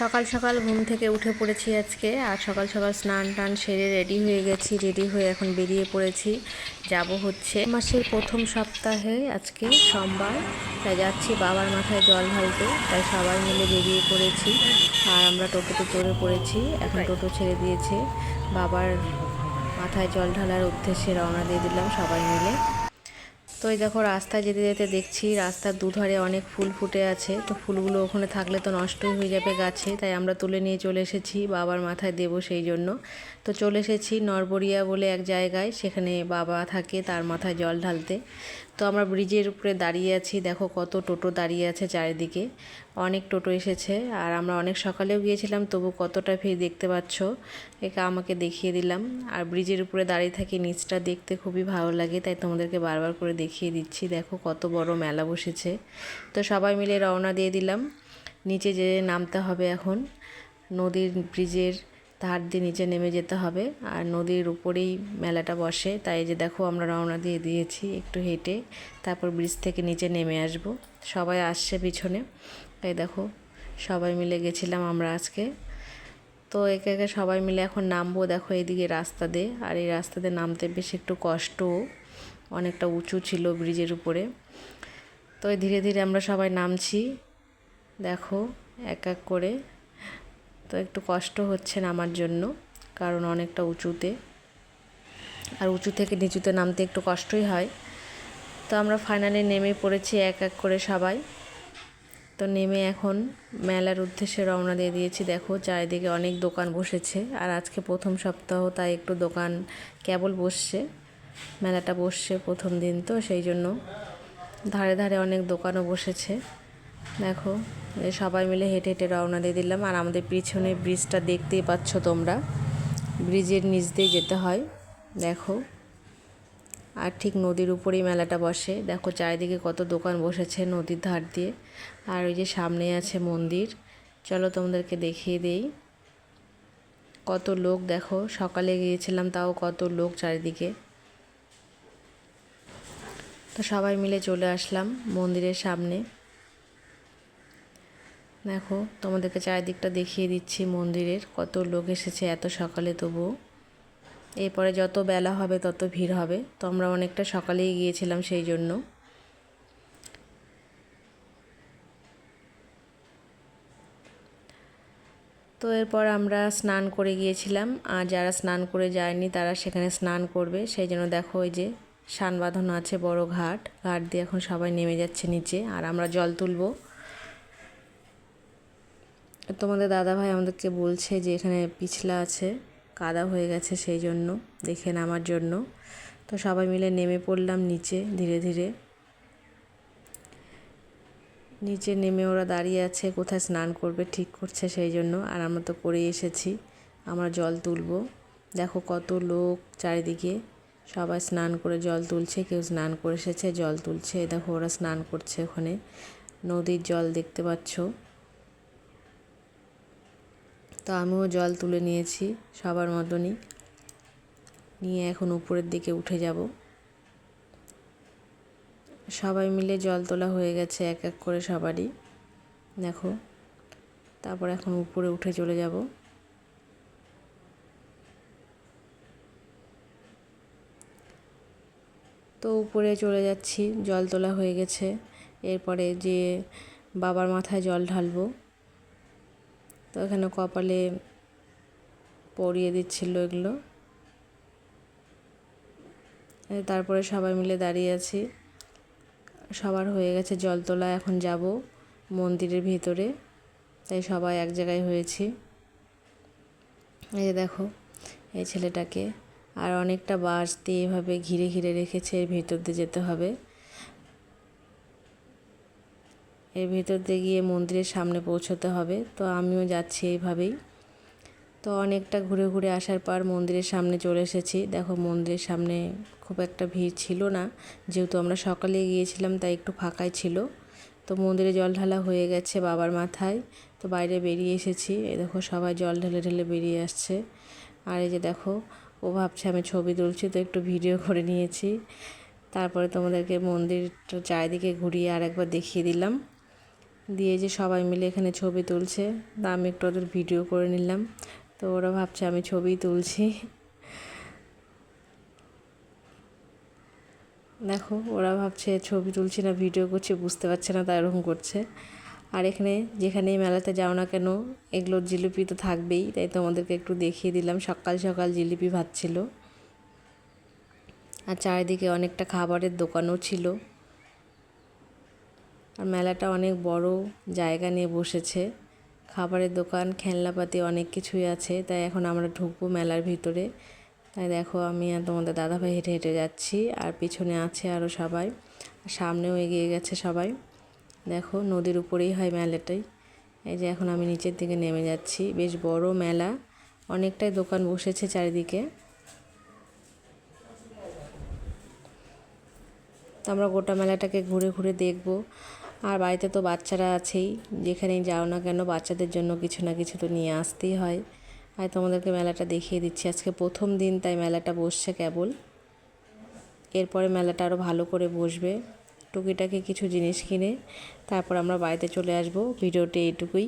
সকাল সকাল ঘুম থেকে উঠে পড়েছি আজকে, আর সকাল সকাল স্নান টান সেরে রেডি হয়ে গেছি। রেডি হয়ে এখন বেরিয়ে পড়েছি, যাব হচ্ছে মাসের প্রথম সপ্তাহে, আজকে সোমবার, তাই যাচ্ছি বাবার মাথায় জল ঢালতে। তাই সবাই মিলে বেরিয়ে পড়েছি, আর আমরা টোটোতে চড়ে পড়েছি। এখন টোটো ছেড়ে দিয়েছে, বাবার মাথায় জল ঢালার উদ্দেশ্যে রওনা দিয়ে দিলাম সবাই মিলে। তো এই দেখো, রাস্তায় যেতে যেতে দেখছি রাস্তার দুধারে অনেক ফুল ফুটে আছে। তো ফুলগুলো ওখানে থাকলে তো নষ্টই হয়ে যাবে গাছে, তাই আমরা তুলে নিয়ে চলে এসেছি বাবার মাথায় দেব সেই জন্য। তো চলে এসেছি নরবরিয়া বলে এক জায়গায়, সেখানে বাবা থাকে, তার মাথায় জল ঢালতে। তো আমরা ব্রিজের উপরে দাঁড়িয়ে আছি, দেখো কত টোটো দাঁড়িয়ে আছে চারিদিকে, অনেক টোটো এসেছে। আর আমরা অনেক সকালেও গিয়েছিলাম, তবু কতটা ভিড় দেখতে পাচ্ছ, একা আমাকে দেখিয়ে দিলাম। আর ব্রিজের উপরে দাঁড়িয়ে থাকি, নিচটা দেখতে খুবই ভালো লাগে, তাই তোমাদেরকে বারবার করে দেখিয়ে দিচ্ছি। দেখো কত বড় মেলা বসেছে। তো সবাই মিলে রওনা দিয়ে দিলাম, নিচে যে নামতে হবে এখন, নদীর ব্রিজের ধার দিয়ে নিচে নেমে যেতে হবে। আর নদীর উপরেই মেলাটা বসে, তাই যে দেখো আমরা রওনা দিয়ে দিয়েছি একটু হেঁটে, তারপর ব্রিজ থেকে নিচে নেমে আসব। সবাই আসছে পিছনে, তাই দেখো সবাই মিলে গেছিলাম আমরা আজকে। তো একে একে সবাই মিলে এখন নামবো। দেখো এইদিকে রাস্তা দিয়ে, আর এই রাস্তা দিয়ে নামতে বেশ একটু কষ্টও, অনেকটা উঁচু ছিল ব্রিজের উপরে। তো ধীরে ধীরে আমরা সবাই নামছি, দেখো এক এক করে। তো একটু কষ্ট হচ্ছে নামার জন্য, কারণ অনেকটা উঁচুতে, আর উঁচু থেকে নিচুতে নামতে একটু কষ্টই হয়। তো আমরা ফাইনালি নেমে পড়েছি এক এক করে সবাই। তো নেমে এখন মেলার উদ্দেশ্যে রওনা দিয়ে দিয়েছি। দেখো চারিদিকে অনেক দোকান বসেছে, আর আজকে প্রথম সপ্তাহ, তাই একটু দোকান কেবল বসছে, মেলাটা বসছে প্রথম দিন, তো সেই জন্য ধারে ধারে অনেক দোকানও বসেছে। দেখো সবাই মিলে হেঁটে হেঁটে রওনা দিয়ে দিলাম। আর আমাদের পিছনে ব্রিজটা দেখতেই পাচ্ছ তোমরা, ব্রিজের নিচ দিয়ে যেতে হয় দেখো। আর ঠিক নদীর উপরেই মেলাটা বসে। দেখো চারিদিকে কত দোকান বসেছে নদীর ধার দিয়ে। আর ওই যে সামনে আছে মন্দির, চলো তোমাদেরকে দেখিয়ে দেই। কত লোক দেখো, সকালে গিয়েছিলাম তাও কত লোক চারিদিকে। তো সবাই মিলে চলে আসলাম মন্দিরের সামনে। দেখো তোমাদেরকে চারিদিকটা দেখিয়ে দিচ্ছি মন্দিরের, কত লোক এসেছে এত সকালে। তবুও এরপরে যত বেলা হবে তত ভিড় হবে, তো আমরা অনেকটা সকালেই গিয়েছিলাম সেই জন্য। তো এরপর আমরা স্নান করে গিয়েছিলাম, আর যারা স্নান করে যায়নি তারা সেখানে স্নান করবে, সেই জন্য দেখো ওই যে শান বাঁধানো আছে বড় ঘাট, ঘাট দিয়ে এখন সবাই নেমে যাচ্ছে নিচে, আর আমরা জল তুলব। তোমাদের দাদাভাই আমাদেরকে বলছে যে এখানে পিছলা আছে, কাদা হয়ে গেছে, সেই জন্য দেখে নামার জন্য। তো সবাই মিলে নেমে পড়লাম নিচে ধীরে ধীরে। নিচে নেমে ওরা দাঁড়িয়ে আছে, কোথায় স্নান করবে ঠিক করছে সেই জন্য। আর আমরা তো করেই এসেছি, আমরা জল তুলব। দেখো কত লোক চারিদিকে, সবাই স্নান করে জল তুলছে, কেউ স্নান করে এসেছে জল তুলছে। দেখো ওরা স্নান করছে, ওখানে নদীর জল দেখতে পাচ্ছ। তো আমিও জল তুলে নিয়েছি সবার মতনই, নিয়ে এখন উপরের দিকে উঠে যাব। সবাই মিলে জল তোলা হয়ে গেছে এক এক করে সবারই, দেখো। তারপর এখন উপরে উঠে চলে যাব। তো উপরে চলে যাচ্ছি, জল তোলা হয়ে গেছে। এরপরে যে বাবার মাথায় জল ঢালবো, তো এখানে কপালে পরিয়ে দিচ্ছিল এগুলো। তারপরে সবাই মিলে দাঁড়িয়ে আছি, সবার হয়ে গেছে জল তোলা, এখন যাব মন্দিরের ভিতরে, তাই সবাই এক জায়গায় হয়েছি। এই দেখো এই ছেলেটাকে, আর অনেকটা বাঁশ দিয়ে এভাবে ঘিরে ঘিরে রেখেছে, এর ভিতর দিয়ে যেতে হবে। এর ভিতর দিয়ে গিয়ে মন্দিরের সামনে পৌঁছতে হবে। তো আমিও যাচ্ছি এইভাবেই। তো অনেকটা ঘুরে ঘুরে আসার পর মন্দিরের সামনে চলে এসেছি। দেখো মন্দিরের সামনে খুব একটা ভিড় ছিল না, যেহেতু আমরা সকালে গিয়েছিলাম তাই একটু ফাঁকাই ছিল। তো মন্দিরে জল ঢালা হয়ে গেছে বাবার মাথায়, তো বাইরে বেরিয়ে এসেছি। এই দেখো সবাই জল ঢেলে ঢেলে বেরিয়ে আসছে। আর এই যে দেখো ও ভাবছে আমি ছবি তুলছি, তো একটু ভিডিও করে নিয়েছি। তারপরে তোমাদেরকে মন্দিরটা চারিদিকে ঘুরিয়ে আর একবার দেখিয়ে দিলাম। দিয়ে যে সবাই মিলে এখানে ছবি তুলছে, তা আমি একটু ওদের ভিডিও করে নিলাম। তো ওরা ভাবছে আমি ছবি তুলছি। দেখো ওরা ভাবছে ছবি তুলছি না ভিডিও করছি, বুঝতে পারছে না, তাই এরকম করছে। আর এখানে যেখানে মেলাতে যাও না কেন এগুলোর জিলিপি তো থাকবেই, তাই তোমাদেরকে একটু দেখিয়ে দিলাম। সকাল সকাল জিলিপি ভাজছিল, আর চারিদিকে অনেকটা খাবারের দোকানও ছিল। আর মেলাটা অনেক বড় জায়গা নিয়ে বসেছে, খাবারের দোকান, খেলনাপাতি অনেক কিছুই আছে। তাই এখন আমরা ঢুকবো মেলার ভিতরে। তাই দেখো আমি আর তোমাদের দাদাভাই হেঁটে হেঁটে যাচ্ছি, আর পিছনে আছে আরও সবাই, সামনেও এগিয়ে গেছে সবাই। দেখো নদীর উপরেই হয় মেলাটাই। এই যে এখন আমি নিচের দিকে নেমে যাচ্ছি। বেশ বড় মেলা, অনেকটাই দোকান বসেছে চারিদিকে। তো আমরা গোটা মেলাটাকে ঘুরে ঘুরে দেখব। আর বাড়িতে তো বাচ্চারা আছেই, যেখানেই যাও না কেন বাচ্চাদের জন্য কিছু না কিছু তো নিয়ে আসতেই হয়। আর তোমাদেরকে মেলাটা দেখিয়ে দিচ্ছি। আজকে প্রথম দিন, তাই মেলাটা বসছে কেবল। এরপরে মেলাটা আরও ভালো করে বসবে। টুকিটাকি কিছু জিনিস কিনে তারপর আমরা বাড়িতে চলে আসব। ভিডিওটি এইটুকুই।